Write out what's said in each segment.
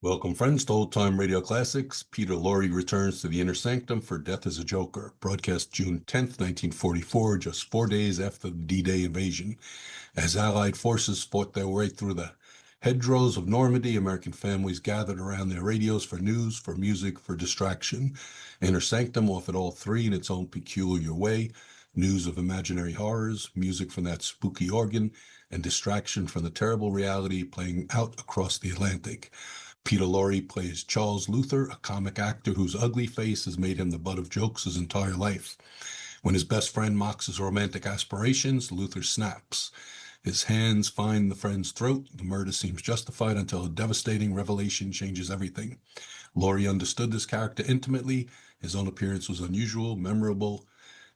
Welcome, friends, to Old Time Radio Classics. Peter Lorre returns to the Inner Sanctum for Death is a Joker, broadcast June 10th, 1944, just 4 days after the D-Day invasion. As Allied forces fought their way through the hedgerows of Normandy, American families gathered around their radios for news, for music, for distraction. Inner Sanctum offered all three in its own peculiar way: news of imaginary horrors, music from that spooky organ, and distraction from the terrible reality playing out across the Atlantic. Peter Lorre plays Charles Luther, a comic actor whose ugly face has made him the butt of jokes his entire life. When his best friend mocks his romantic aspirations, Luther snaps. His hands find the friend's throat. The murder seems justified until a devastating revelation changes everything. Lorre understood this character intimately. His own appearance was unusual, memorable,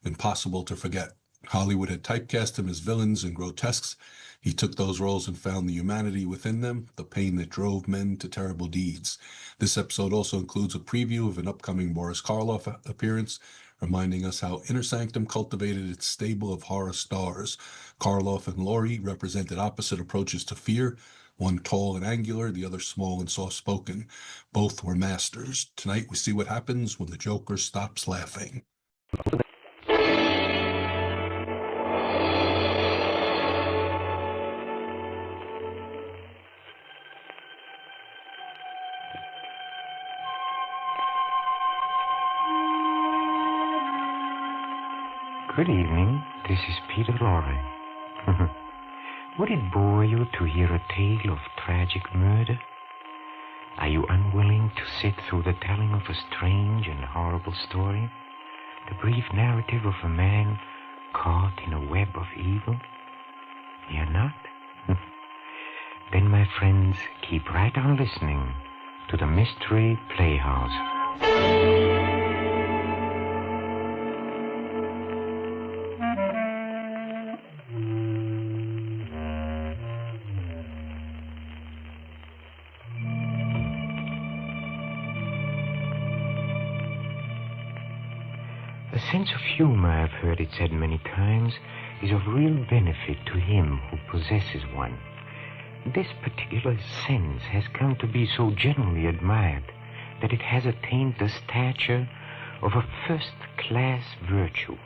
impossible to forget. Hollywood had typecast him as villains and grotesques. He took those roles and found the humanity within them, the pain that drove men to terrible deeds. This episode also includes a preview of an upcoming Boris Karloff appearance, reminding us how Inner Sanctum cultivated its stable of horror stars. Karloff and Lorre represented opposite approaches to fear, one tall and angular, the other small and soft-spoken. Both were masters. Tonight we see what happens when the Joker stops laughing. Good evening. This is Peter Lorre. Would it bore you to hear a tale of tragic murder? Are you unwilling to sit through the telling of a strange and horrible story? The brief narrative of a man caught in a web of evil? You're not? Then, my friends, keep right on listening to the Mystery Playhouse. A sense of humor, I've heard it said many times, is of real benefit to him who possesses one. This particular sense has come to be so generally admired that it has attained the stature of a first-class virtue.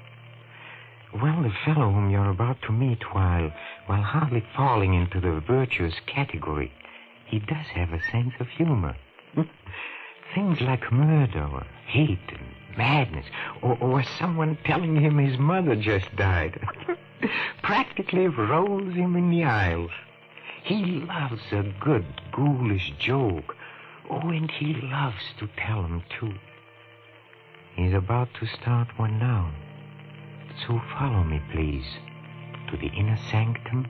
Well, the fellow whom you're about to meet, while hardly falling into the virtuous category, he does have a sense of humor. Things like murder or hate and madness, or someone telling him his mother just died, practically rolls him in the aisles. He loves a good, ghoulish joke. Oh, and he loves to tell them, too. He's about to start one now. So follow me, please, to the Inner Sanctum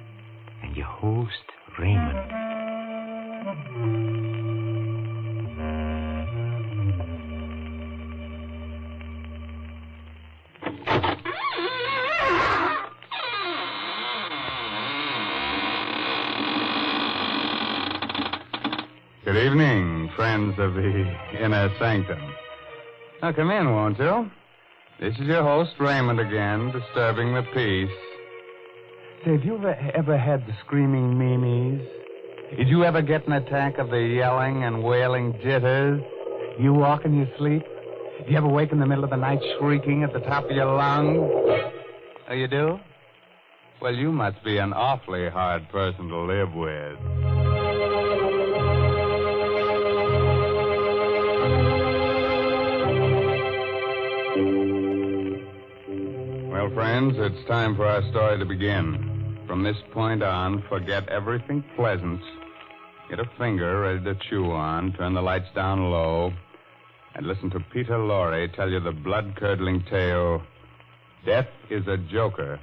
and your host, Raymond. Good evening, friends of the Inner Sanctum. Now, come in, won't you? This is your host, Raymond, again, disturbing the peace. Say, have you ever had the screaming memes? Did you ever get an attack of the yelling and wailing jitters? You walk in your sleep? Do you ever wake in the middle of the night shrieking at the top of your lungs? Oh, you do? Well, you must be an awfully hard person to live with. Well, friends, it's time for our story to begin. From this point on, forget everything pleasant. Get a finger ready to chew on, turn the lights down low, and listen to Peter Lorre tell you the blood-curdling tale, Death is a Joker.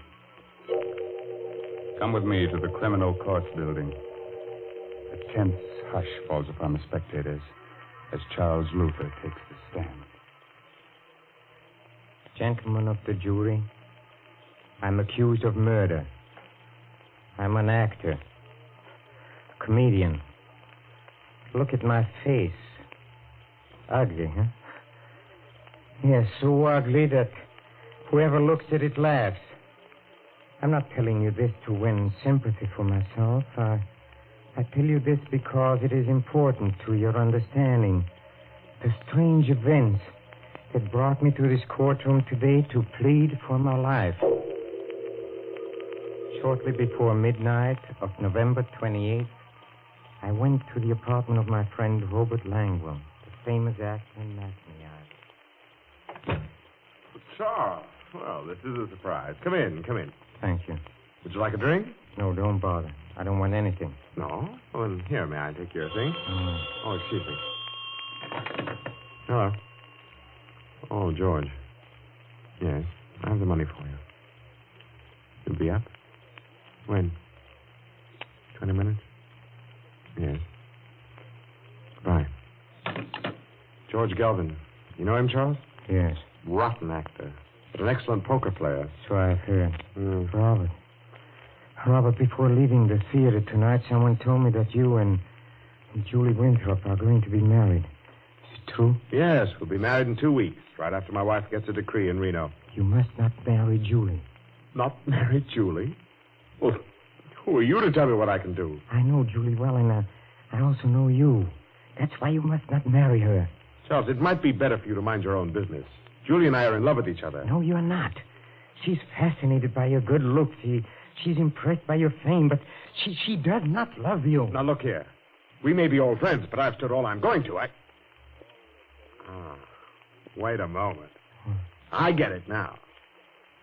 Come with me to the criminal court building. A tense hush falls upon the spectators as Charles Luther takes the stand. Gentlemen of the jury, I'm accused of murder. I'm an actor, a comedian. Look at my face. Ugly, huh? Yes, so ugly that whoever looks at it laughs. I'm not telling you this to win sympathy for myself. I I tell you this because it is important to your understanding. The strange events that brought me to this courtroom today to plead for my life. Shortly before midnight of November 28th, I went to the apartment of my friend Robert Langwell, the famous actor and matinee artist. Charles. Well, this is a surprise. Come in. Thank you. Would you like a drink? No, don't bother. I don't want anything. No? Well, then, here, may I take your thing? Mm. Oh, excuse me. Hello. Oh, George. Yes, I have the money for you. You'll be up? When? 20 minutes? Yes. Goodbye. George Galvin. You know him, Charles? Yes. Rotten actor, but an excellent poker player. So I've heard. Robert, before leaving the theater tonight, someone told me that you and Julie Winthrop are going to be married. Is it true? Yes, we'll be married in 2 weeks, right after my wife gets a decree in Reno. You must not marry Julie. Not marry Julie? Well, who are you to tell me what I can do? I know Julie well, and I also know you. That's why you must not marry her. Charles, it might be better for you to mind your own business. Julie and I are in love with each other. No, you're not. She's fascinated by your good looks. She's impressed by your fame, but she does not love you. Now, look here. We may be old friends, but I've stood all I'm going to. Wait a moment. I get it now.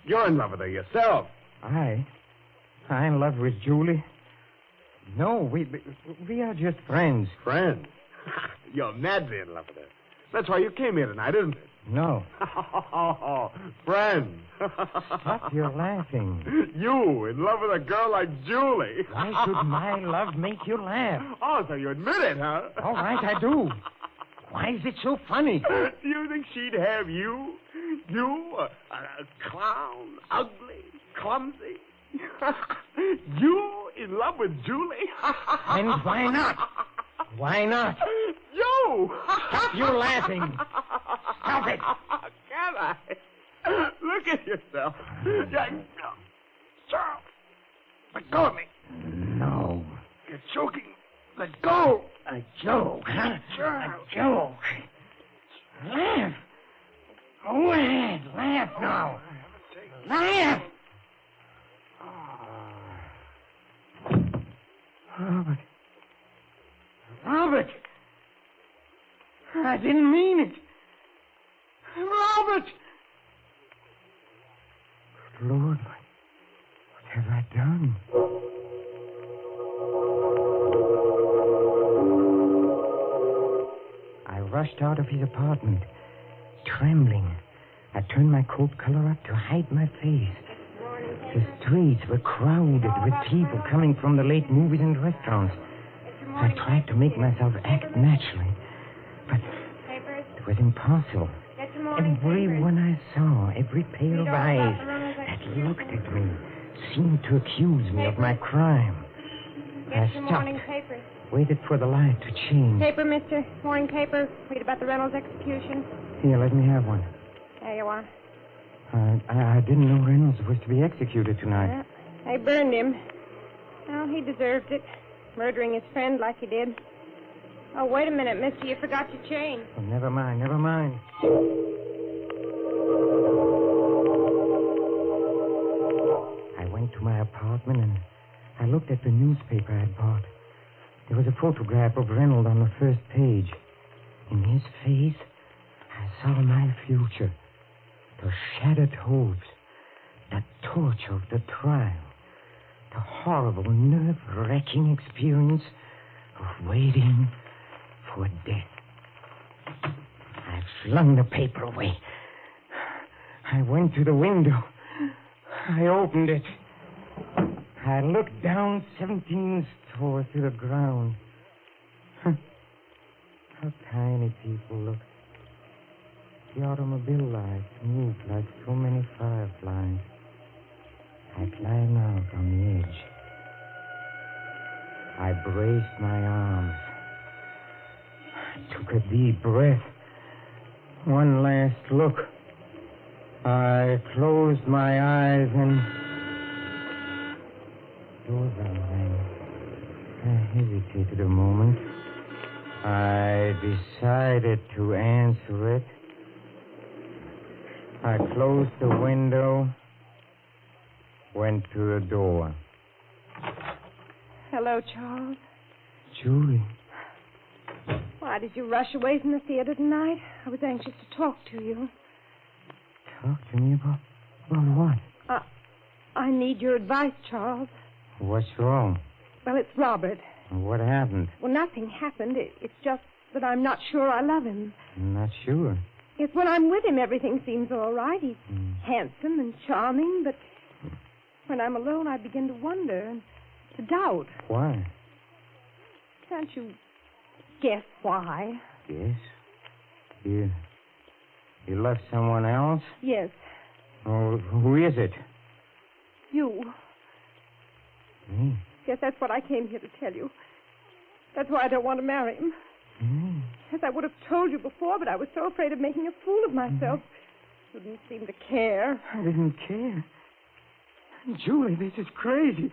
You're in love with her yourself. I'm in love with Julie. No, we are just friends. Friends? You're madly in love with her. That's why you came here tonight, isn't it? No. Friends. Stop, you're laughing. You in love with a girl like Julie. Why should my love make you laugh? Oh, so you admit it, huh? All right, I do. Why is it so funny? Do you think she'd have you? You, a clown, ugly, clumsy. You in love with Julie? And why not? Why not? You! Stop you laughing. Stop it. Can I? Look at yourself. Charles, let go of me. No. You're choking. Let go. A joke, huh? Charles. A joke. Laugh. Go ahead. Laugh now. Laugh. Robert. Robert. I didn't mean it. Robert. Lord, what have I done? I rushed out of his apartment, trembling. I turned my coat collar up to hide my face. The streets were crowded with people coming from the late movies and restaurants. I tried to make myself act naturally, but it was impossible. Everyone I saw, every pair of eyes that looked at me, seemed to accuse me of my crime. I stopped, waited for the light to change. Paper, mister. Morning paper. Read about the Reynolds execution. Here, let me have one. There you are. I didn't know Reynolds was to be executed tonight. Yeah, they burned him. Well, he deserved it. Murdering his friend like he did. Oh, wait a minute, mister. You forgot your chain. Oh, never mind. I went to my apartment and I looked at the newspaper I'd bought. There was a photograph of Reynolds on the first page. In his face, I saw my future. The shattered hopes, the torture of the trial, the horrible, nerve-wracking experience of waiting for death. I flung the paper away. I went to the window. I opened it. I looked down 17 stories to the ground. How tiny people look. The automobile lights moved like so many fireflies. I climbed out on the edge. I braced my arms. I took a deep breath. One last look. I closed my eyes and... Doorbell rang. I hesitated a moment. I decided to answer it. I closed the window, went to the door. Hello, Charles. Julie. Why did you rush away from the theater tonight? I was anxious to talk to you. Talk to me about what? I need your advice, Charles. What's wrong? Well, it's Robert. What happened? Well, nothing happened. It's just that I'm not sure I love him. I'm not sure. Yes, when I'm with him, everything seems all right. He's handsome and charming, but when I'm alone, I begin to wonder and to doubt. Why? Can't you guess why? Yes. You love someone else? Yes, Oh, who is it? you. Me. Yes, that's what I came here to tell you. That's why I don't want to marry him. Me. Yes, I would have told you before, but I was so afraid of making a fool of myself. You didn't seem to care. I didn't care. Julie, this is crazy.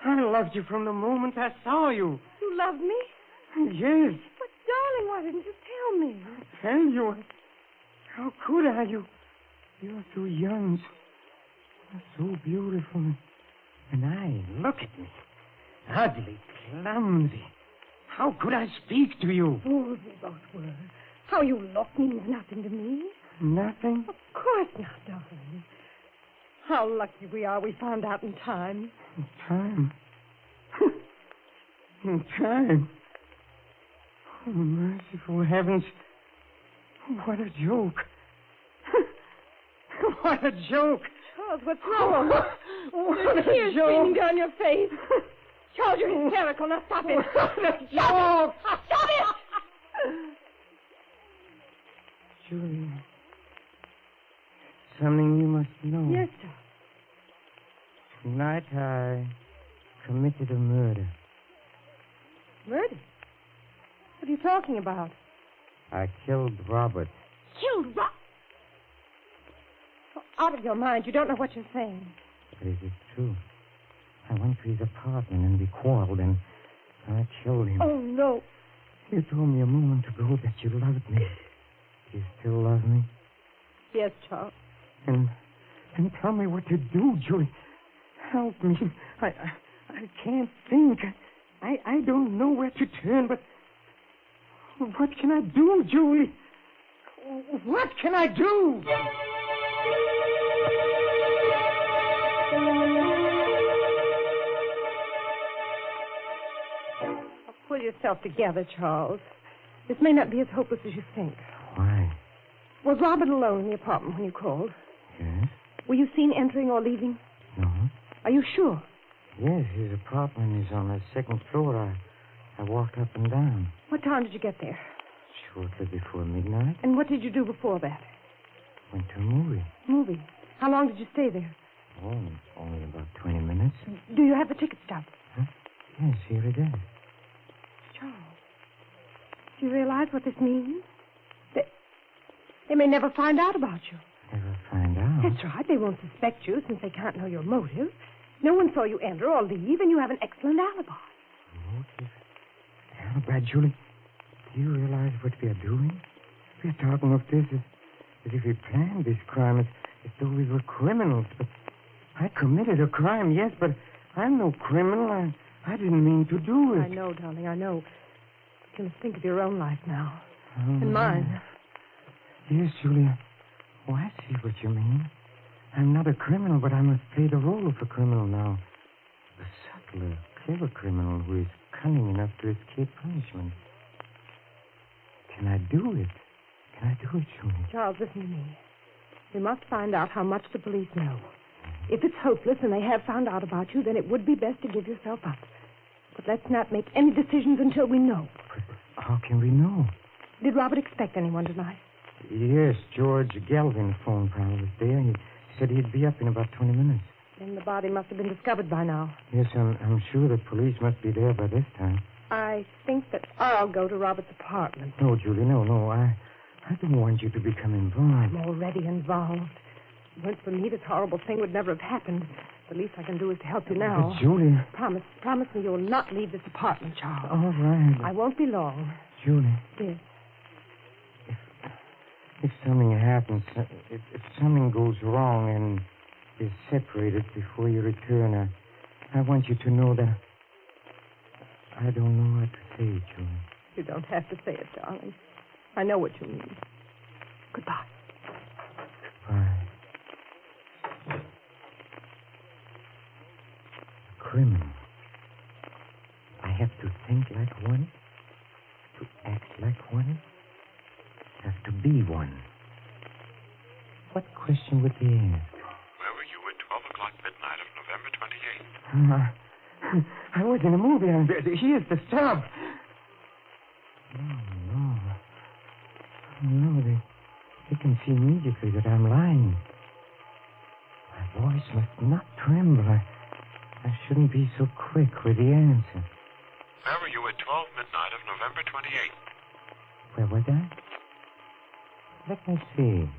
I loved you from the moment I saw you. You love me? Yes. But, darling, why didn't you tell me? Tell you. How could I? You're so young. You're so beautiful. And I, look at me. Ugly, clumsy. How could I speak to you? Fools we both were. How you look means nothing to me. Nothing? Of course not, darling. How lucky we are we found out in time. In time. In time. Oh, merciful heavens. What a joke. What a joke. Charles, what's wrong? What There's a tears joke. streaming down your face. Charles, you're hysterical. Now stop it. What a joke. Stop it! Julie. Something you must know. Yes, sir. Tonight I committed a murder. Murder? What are you talking about? I killed Robert. Killed Rob? Out of your mind. You don't know what you're saying. But it is true. I went to his apartment and we quarreled and I killed him. Oh, no. You told me a moment ago that you loved me. Do you still love me? Yes, Charles. And tell me what to do, Julie. Help me. I can't think. I don't know where to turn, but what can I do, Julie? What can I do? Pull yourself together, Charles. This may not be as hopeless as you think. Why? Was Robert alone in the apartment when you called? Yes? Were you seen entering or leaving? No? Are you sure? Yes, his apartment is on the second floor. I walked up and down. What time did you get there? Shortly before midnight. And what did you do before that? Went to a movie. Movie. How long did you stay there? Oh, only about 20 minutes. Do you have the ticket stub? Huh? Yes, here it is. Charles, do you realize what this means? They may never find out about you. Never find out. That's right. They won't suspect you since they can't know your motive. No one saw you enter or leave, and you have an excellent alibi. Motive? Alibi, Julie. Do you realize what we are doing? We're talking of this as if we planned this crime, as though we were criminals. But I committed a crime, yes, but I'm no criminal. I didn't mean to do it. I know, darling, I know. But you must think of your own life now. Oh, And mine. Yes, Julia. Oh, I see what you mean. I'm not a criminal, but I must play the role of a criminal now. A subtle, clever criminal who is cunning enough to escape punishment. Can I do it? Can I do it, Julia? Charles, listen to me. We must find out how much the police know. If it's hopeless and they have found out about you, then it would be best to give yourself up. But let's not make any decisions until we know. But how can we know? Did Robert expect anyone tonight? Yes, George Galvin phoned while I was there. He said he'd be up in about 20 minutes. Then the body must have been discovered by now. Yes, I'm sure the police must be there by this time. I think that I'll go to Robert's apartment. No, Julie, no. I don't want you to become involved. I'm already involved. If it weren't for me, this horrible thing would never have happened. The least I can do is to help you now. But Julie... Promise me you'll not leave this apartment, Charles. All right. I won't be long. Julie. Yes. If something happens, if something goes wrong and is separated before you return, I want you to know that I don't know what to say, Julie. You don't have to say it, darling. I know what you mean. Goodbye. Goodbye. Criminal. I have to think like one, to act like one, have to be one. What question would they ask? Where were you at 12 o'clock midnight of November 28th? I was in a movie. Here's the stub. No, they can see immediately that I'm lying. My voice must not tremble. I shouldn't be so quick with the answer. Where were you at 12 midnight of November 28th? Where was I? Let me see.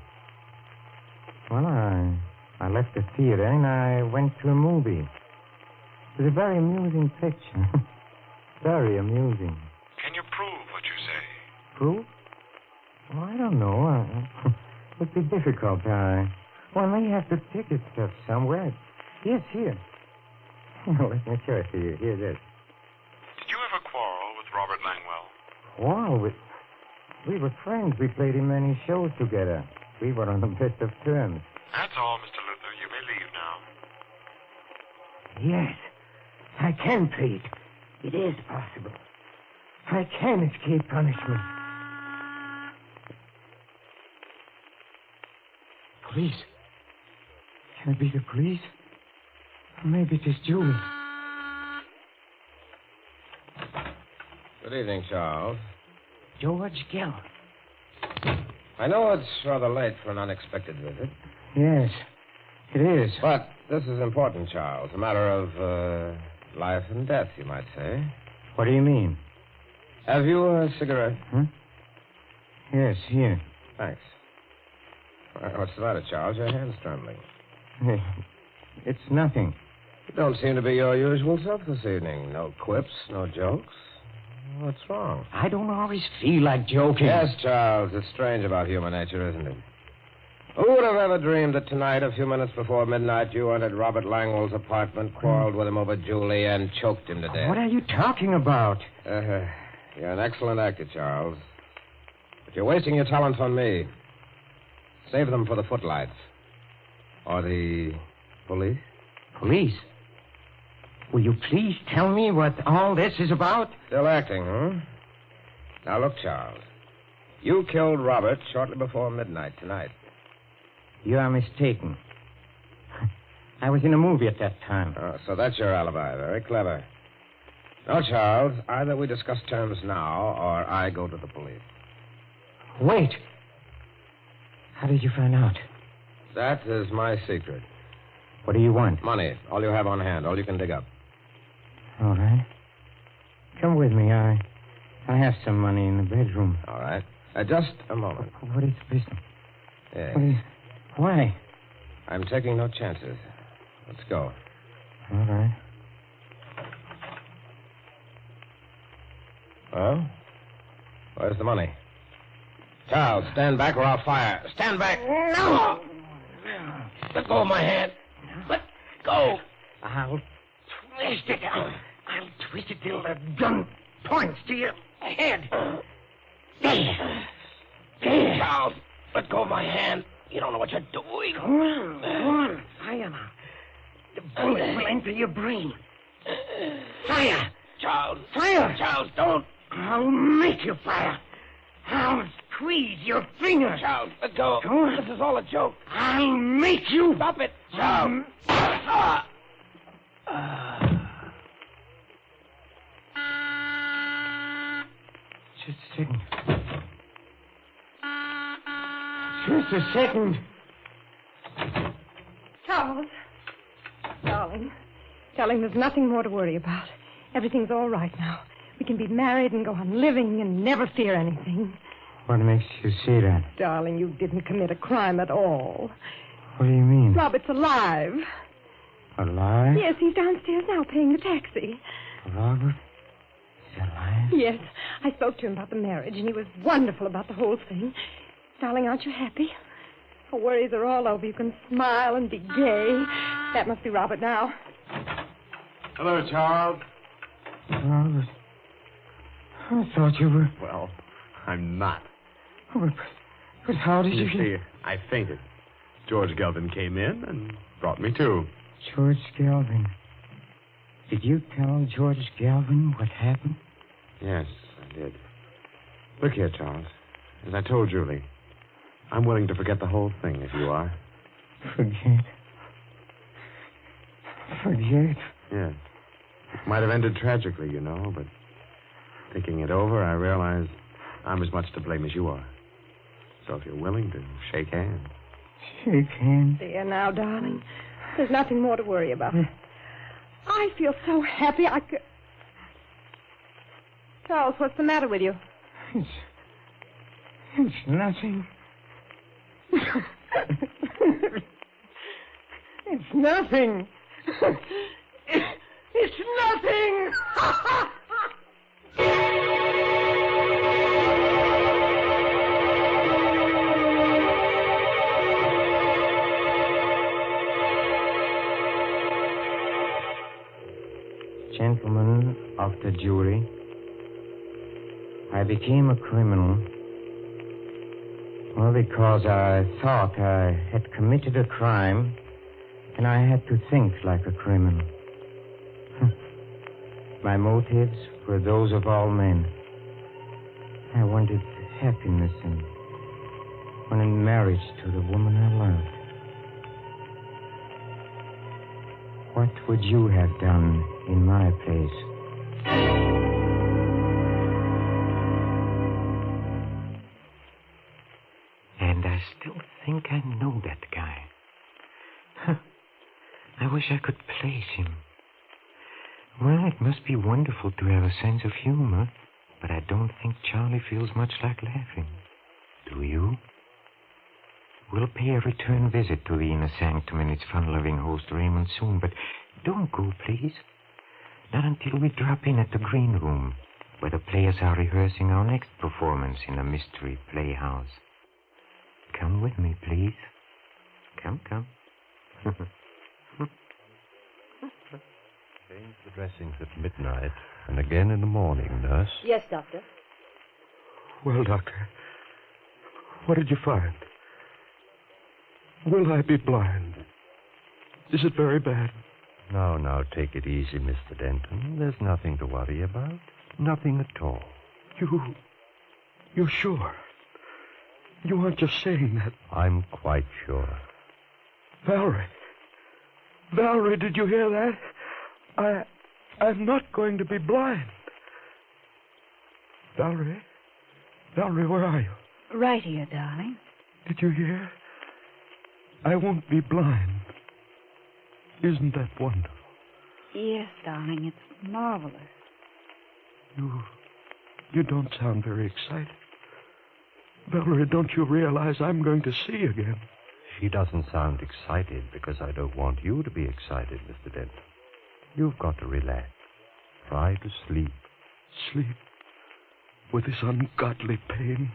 Well, I left the theater and I went to a movie. It was a very amusing picture. Very amusing. Can you prove what you say? Proof? Well, I don't know. It would be difficult. One may have the ticket stuff somewhere. Yes, here. Let me show it to you. Here it is. Did you ever quarrel with Robert Langwell? Quarrel? We were friends. We played in many shows together. We were on the best of terms. That's all, Mr. Luther. You may leave now. Yes, I can plead. It is possible. I can escape punishment. Police? Can it be the police? Or maybe it is Julie. Good evening, Charles. George Gill. I know it's rather late for an unexpected visit. Yes, it is. But this is important, Charles. A matter of life and death, you might say. What do you mean? Have you a cigarette? Huh? Yes, here. Thanks. What's the matter, Charles? Your hand's trembling. It's nothing. You don't seem to be your usual self this evening. No quips, no jokes. What's wrong? I don't always feel like joking. Yes, Charles. It's strange about human nature, isn't it? Who would have ever dreamed that tonight, a few minutes before midnight, you entered Robert Langwell's apartment, quarreled with him over Julie, and choked him to death? What are you talking about? You're an excellent actor, Charles. But you're wasting your talents on me. Save them for the footlights. Or the police? Police? Will you please tell me what all this is about? Still acting, huh? Now, look, Charles. You killed Robert shortly before midnight tonight. You are mistaken. I was in a movie at that time. Oh, so that's your alibi. Very clever. No, Charles. Either we discuss terms now, or I go to the police. Wait. How did you find out? That is my secret. What do you want? Money. All you have on hand. All you can dig up. All right. Come with me. I have some money in the bedroom. All right. Just a moment. What is the business? Yes. Why? I'm taking no chances. Let's go. All right. Well? Where's the money? Charles, stand back or I'll fire. Stand back. No! Let go of my hand. Let go. I'll twist it. I'll twist it till the gun points to your head. There. Charles, let go of my hand. You don't know what you're doing. Go on. Fire now. The bullet will enter your brain. Fire. Charles. Fire. Charles, don't. I'll make you fire. I'll squeeze your fingers. Charles, let go. Go on. This is all a joke. I'll make you. Stop it. Charles. Just a second. Just a second. Charles. Darling, there's nothing more to worry about. Everything's all right now. We can be married and go on living and never fear anything. What makes you say that? Darling, you didn't commit a crime at all. What do you mean? Robert's alive. Alive? Yes, he's downstairs now paying the taxi. Robert is alive? Yes. I spoke to him about the marriage, and he was wonderful about the whole thing. Darling, aren't you happy? Our worries are all over. You can smile and be gay. That must be Robert now. Hello, Charles. Robert, I thought you were... Well, I'm not. But how did you... You see, I fainted. George Gelvin came in and brought me to. George Galvin. Did you tell George Galvin what happened? Yes, I did. Look here, Charles. As I told Julie, I'm willing to forget the whole thing if you are. Forget? Forget? Yes. It might have ended tragically, you know, but thinking it over, I realize I'm as much to blame as you are. So if you're willing to shake hands. Shake hands? There now, darling. There's nothing more to worry about. I feel so happy I could... Charles, what's the matter with you? It's nothing. It's nothing. It's nothing. Gentlemen of the jury, I became a criminal. Well, because I thought I had committed a crime, and I had to think like a criminal. My motives were those of all men. I wanted happiness and wanted marriage to the woman I loved. What would you have done in my place? And I still think I know that guy. I wish I could place him. Well, it must be wonderful to have a sense of humor, but I don't think Charlie feels much like laughing. Do you? We'll pay a return visit to the inner sanctum and its fun-loving host Raymond soon, but don't go, please. Not until we drop in at the green room, where the players are rehearsing our next performance in the Mystery Playhouse. Come with me, please. Come. Change the dressings at midnight and again in the morning, nurse. Yes, Doctor. Well, Doctor, what did you find? Will I be blind? Is it very bad? Now, take it easy, Mr. Denton. There's nothing to worry about. Nothing at all. You're sure? You aren't just saying that. I'm quite sure. Valerie, did you hear that? I'm not going to be blind. Valerie, where are you? Right here, darling. Did you hear? I won't be blind. Isn't that wonderful? Yes, darling, it's marvelous. You don't sound very excited. Valerie, don't you realize I'm going to see again? She doesn't sound excited because I don't want you to be excited, Mr. Denton. You've got to relax. Try to sleep. Sleep? With this ungodly pain?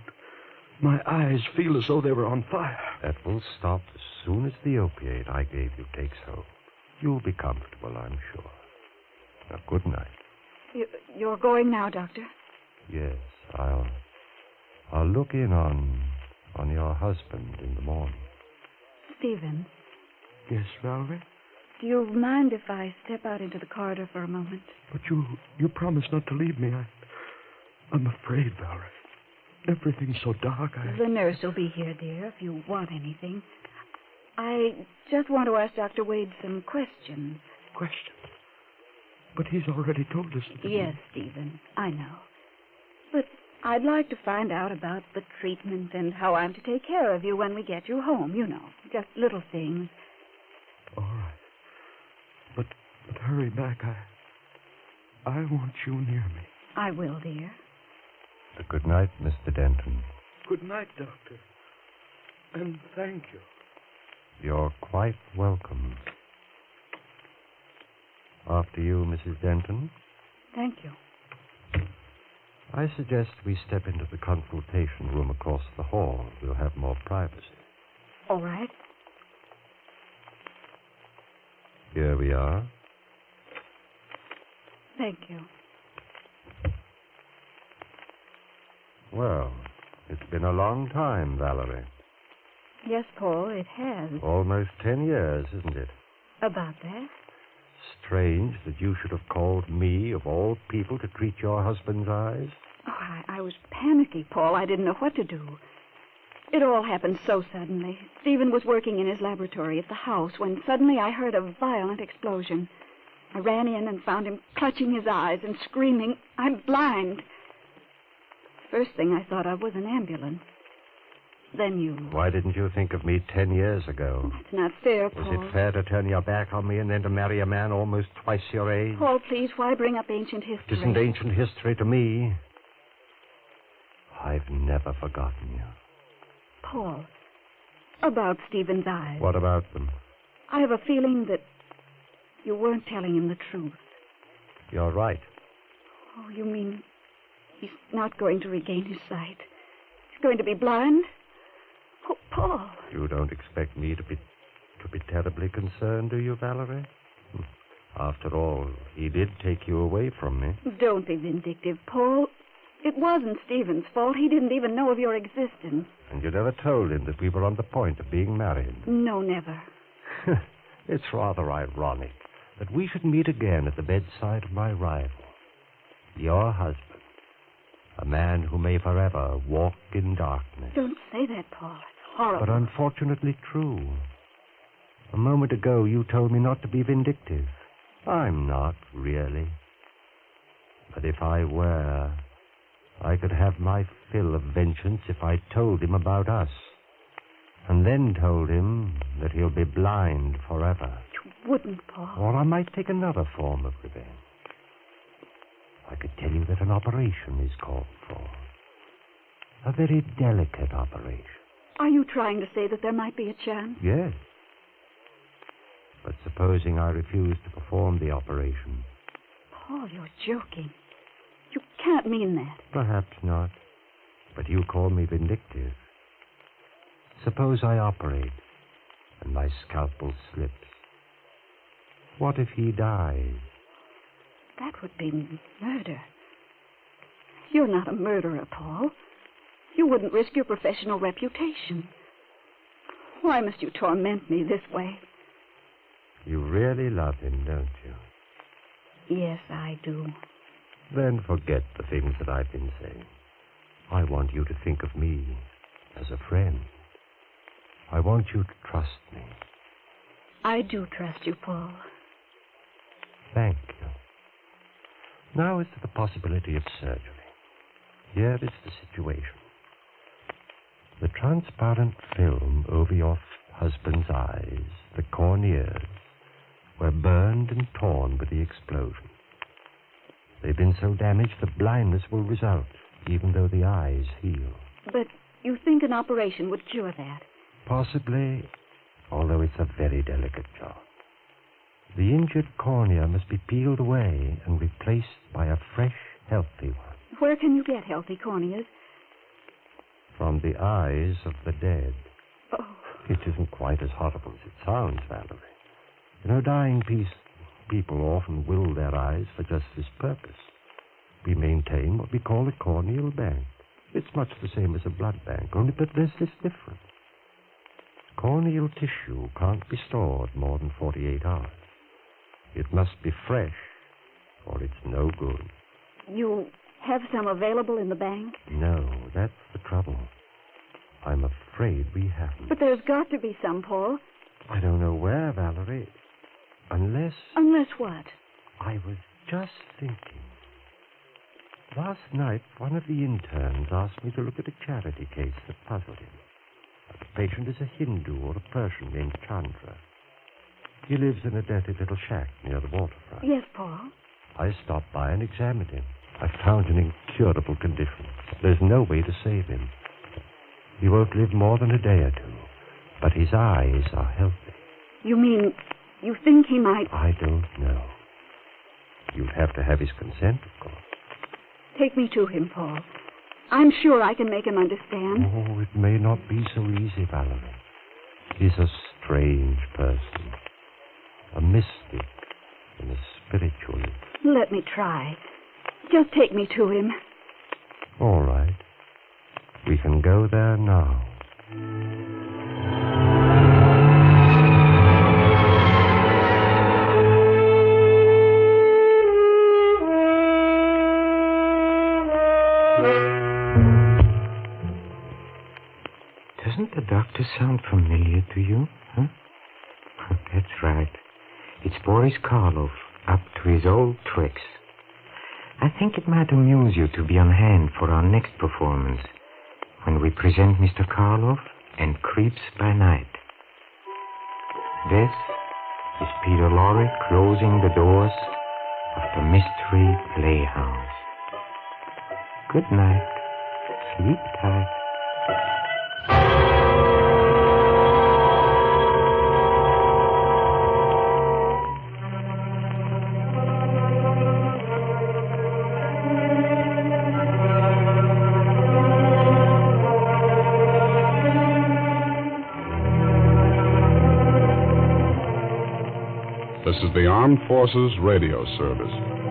My eyes feel as though they were on fire. That will stop as soon as the opiate I gave you takes hold. You'll be comfortable, I'm sure. Now, good night. You're going now, Doctor? Yes, I'll look in on your husband in the morning. Stephen? Yes, Valerie? Do you mind if I step out into the corridor for a moment? But you promised not to leave me. I'm afraid, Valerie. Everything's so dark, The nurse will be here, dear, if you want anything. I just want to ask Dr. Wade some questions. Questions? But he's already told us. Yes, Stephen, I know. But I'd like to find out about the treatment and how I'm to take care of you when we get you home, you know. Just little things. All right. But hurry back. I want you near me. I will, dear. Good night, Mr. Denton. Good night, Doctor. And thank you. You're quite welcome. After you, Mrs. Denton. Thank you. I suggest we step into the consultation room across the hall. We'll have more privacy. All right. Here we are. Thank you. Well, it's been a long time, Valerie. Yes, Paul, it has. Almost 10 years, isn't it? About that? Strange that you should have called me, of all people, to treat your husband's eyes. Oh, I was panicky, Paul. I didn't know what to do. It all happened so suddenly. Stephen was working in his laboratory at the house when suddenly I heard a violent explosion. I ran in and found him clutching his eyes and screaming, "I'm blind." First thing I thought of was an ambulance. Then you. Why didn't you think of me 10 years ago? That's not fair, Paul. Was it fair to turn your back on me and then to marry a man almost twice your age? Paul, please, why bring up ancient history? It isn't ancient history to me. I've never forgotten you. Paul, about Stephen's eyes. What about them? I have a feeling that you weren't telling him the truth. You're right. Oh, you mean he's not going to regain his sight? He's going to be blind? Oh, Paul. You don't expect me to be terribly concerned, do you, Valerie? After all, he did take you away from me. Don't be vindictive, Paul. It wasn't Stephen's fault. He didn't even know of your existence. And you never told him that we were on the point of being married. No, never. It's rather ironic that we should meet again at the bedside of my rival, your husband, a man who may forever walk in darkness. Don't say that, Paul. It's horrible. But unfortunately true. A moment ago, you told me not to be vindictive. I'm not, really. But if I were, I could have my fill of vengeance if I told him about us. And then told him that he'll be blind forever. You wouldn't, Paul. Or I might take another form of revenge. I could tell you that an operation is called for. A very delicate operation. Are you trying to say that there might be a chance? Yes. But supposing I refuse to perform the operation? Paul, you're joking. You can't mean that. Perhaps not. But you call me vindictive. Suppose I operate and my scalpel slips. What if he dies? That would be murder. You're not a murderer, Paul. You wouldn't risk your professional reputation. Why must you torment me this way? You really love him, don't you? Yes, I do. Then forget the things that I've been saying. I want you to think of me as a friend. I want you to trust me. I do trust you, Paul. Thank you. Now as to the possibility of surgery. Here is the situation. The transparent film over your husband's eyes, the corneas, were burned and torn by the explosion. They've been so damaged that blindness will result, even though the eyes heal. But you think an operation would cure that? Possibly, although it's a very delicate job. The injured cornea must be peeled away and replaced by a fresh, healthy one. Where can you get healthy corneas? From the eyes of the dead. Oh. It isn't quite as horrible as it sounds, Valerie. You know, dying people often will their eyes for just this purpose. We maintain what we call a corneal bank. It's much the same as a blood bank, only but there's this difference. Corneal tissue can't be stored more than 48 hours. It must be fresh, or it's no good. You have some available in the bank? No, that's the trouble. I'm afraid we haven't. But there's got to be some, Paul. I don't know where, Valerie. Unless... Unless what? I was just thinking. Last night, one of the interns asked me to look at a charity case that puzzled him. The patient is a Hindu or a Persian named Chandra. He lives in a dirty little shack near the waterfront. Yes, Paul. I stopped by and examined him. I found an incurable condition. There's no way to save him. He won't live more than a day or two, but his eyes are healthy. You mean you think he might... I don't know. You'd have to have his consent, of course. Take me to him, Paul. I'm sure I can make him understand. Oh, it may not be so easy, Valerie. He's a strange person. A mystic and a spiritualist. Let me try. Just take me to him. All right. We can go there now. Doesn't the doctor sound familiar to you, huh? That's right. It's Boris Karloff, up to his old tricks. I think it might amuse you to be on hand for our next performance, when we present Mr. Karloff and Creeps by Night. This is Peter Lorre closing the doors of the Mystery Playhouse. Good night. Sleep tight. This is the Armed Forces Radio Service.